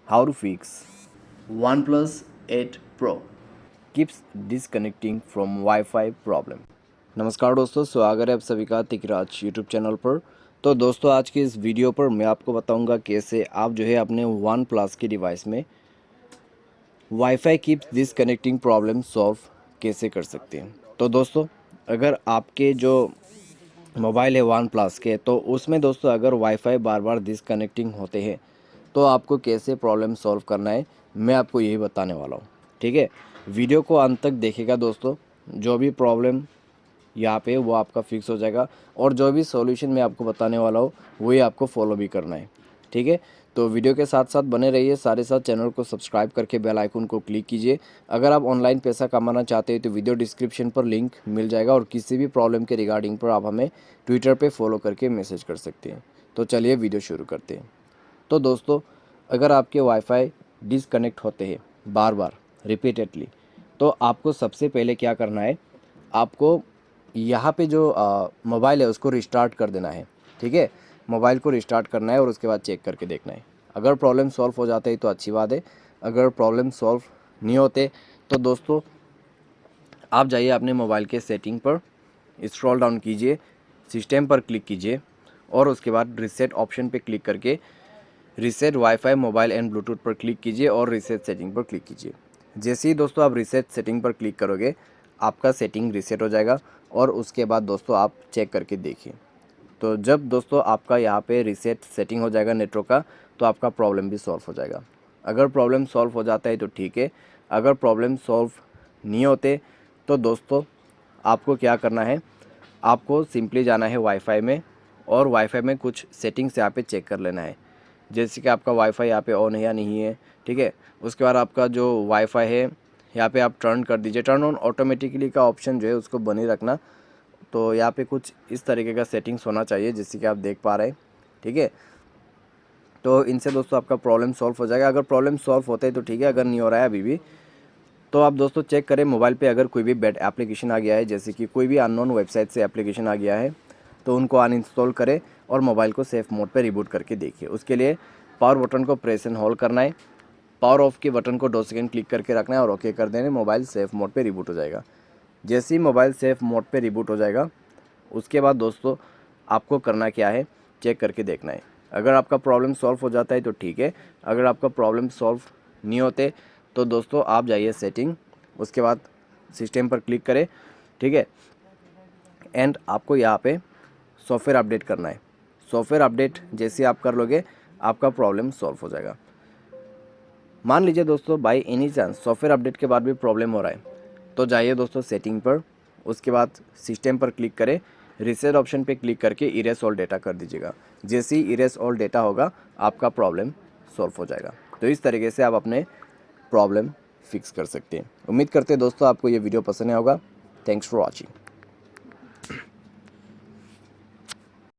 How to fix OnePlus 8 Pro keeps disconnecting from Wi-Fi problem। नमस्कार दोस्तों, स्वागत है आप सभी का तिकराज यूट्यूब चैनल पर। तो दोस्तों, आज की इस वीडियो पर मैं आपको बताऊंगा कैसे आप जो है अपने वन प्लस के डिवाइस में wifi keeps disconnecting problem solve कैसे कर सकते हैं। तो दोस्तों, अगर आपके जो मोबाइल है वन प्लस के, तो उसमें दोस्तों अगर वाईफाई बार बार डिसकनेक्टिंग होते हैं तो आपको कैसे प्रॉब्लम सॉल्व करना है, मैं आपको यही बताने वाला हूँ। ठीक है, वीडियो को अंत तक देखिएगा दोस्तों। जो भी प्रॉब्लम यहाँ पे वो आपका फिक्स हो जाएगा, और जो भी सॉल्यूशन मैं आपको बताने वाला हूँ वही आपको फॉलो भी करना है। ठीक है, तो वीडियो के साथ साथ बने रहिए, साथ ही साथ चैनल को सब्सक्राइब करके बेल आइकन को क्लिक कीजिए। अगर आप ऑनलाइन पैसा कमाना चाहते हैं तो वीडियो डिस्क्रिप्शन पर लिंक मिल जाएगा, और किसी भी प्रॉब्लम के रिगार्डिंग पर आप हमें ट्विटर पे फॉलो करके मैसेज कर सकते हैं। तो चलिए वीडियो शुरू करते हैं। तो दोस्तों, अगर आपके वाईफाई डिसकनेक्ट होते हैं बार बार रिपीटेडली, तो आपको सबसे पहले क्या करना है, आपको यहाँ पे जो मोबाइल है उसको रिस्टार्ट कर देना है। ठीक है, मोबाइल को रिस्टार्ट करना है और उसके बाद चेक करके देखना है। अगर प्रॉब्लम सॉल्व हो जाते हैं तो अच्छी बात है, अगर प्रॉब्लम सॉल्व नहीं होते तो दोस्तों आप जाइए अपने मोबाइल के सेटिंग पर, स्क्रॉल डाउन कीजिए, सिस्टम पर क्लिक कीजिए, और उसके बाद रीसेट ऑप्शन पे क्लिक करके reset wifi mobile and Bluetooth पर क्लिक कीजिए और रीसेट सेटिंग पर क्लिक कीजिए। जैसे ही दोस्तों आप रीसेट सेटिंग पर क्लिक करोगे, आपका सेटिंग रीसेट हो जाएगा, और उसके बाद दोस्तों आप चेक करके देखिए। तो जब दोस्तों आपका यहाँ पे रीसेट सेटिंग हो जाएगा नेटवर्क का, तो आपका प्रॉब्लम भी सॉल्व हो जाएगा। अगर प्रॉब्लम सॉल्व हो जाता है तो ठीक है, अगर प्रॉब्लम सॉल्व नहीं होते तो दोस्तों आपको क्या करना है, आपको सिंपली जाना है वाईफाई में, और वाईफाई में कुछ सेटिंग्स यहाँ पे चेक कर लेना है। जैसे कि आपका वाईफाई यहाँ पे ऑन है या नहीं है। ठीक है, उसके बाद आपका जो वाईफाई है यहाँ पे आप टर्न कर दीजिए। टर्न ऑन ऑटोमेटिकली का ऑप्शन जो है उसको बने रखना। तो यहाँ पे कुछ इस तरीके का सेटिंग्स होना चाहिए, जैसे कि आप देख पा रहे हैं। ठीक है, तो इनसे दोस्तों आपका प्रॉब्लम सॉल्व हो जाएगा। अगर प्रॉब्लम सॉल्व होता है तो ठीक है, अगर नहीं हो रहा है अभी भी, तो आप दोस्तों चेक करें मोबाइल पे अगर कोई भी बैड एप्लीकेशन आ गया है, जैसे कि कोई भी अननोन वेबसाइट से एप्लीकेशन आ गया है, तो उनको अनइंस्टॉल करें और मोबाइल को सेफ मोड पे रिबूट करके देखिए। उसके लिए पावर बटन को प्रेस एंड होल्ड करना है, पावर ऑफ के बटन को 2 सेकंड क्लिक करके रखना है और ओके कर देना। मोबाइल सेफ मोड पे रिबूट हो जाएगा। जैसे ही मोबाइल सेफ मोड पे रिबूट हो जाएगा, उसके बाद दोस्तों आपको करना क्या है, चेक करके देखना है। अगर आपका प्रॉब्लम सॉल्व हो जाता है तो ठीक है, अगर आपका प्रॉब्लम सॉल्व नहीं होते तो दोस्तों आप जाइए सेटिंग, उसके बाद सिस्टम पर क्लिक करें। ठीक है, एंड आपको यहाँ पे सॉफ्टवेयर अपडेट करना है। सॉफ्टवेयर अपडेट जैसे आप कर लोगे, आपका प्रॉब्लम सॉल्व हो जाएगा। मान लीजिए दोस्तों by any chance software update के बाद भी प्रॉब्लम हो रहा है, तो जाइए दोस्तों सेटिंग पर, उसके बाद सिस्टम पर क्लिक करें, रीसेट ऑप्शन पे क्लिक करके इरेज ऑल डेटा कर दीजिएगा। जैसे ही इरेज ऑल डेटा होगा, आपका प्रॉब्लम सॉल्व हो जाएगा। तो इस तरीके से आप अपने प्रॉब्लम फिक्स कर सकते हैं। उम्मीद करते हैं दोस्तों आपको ये वीडियो पसंद आया होगा। Thanks for watching.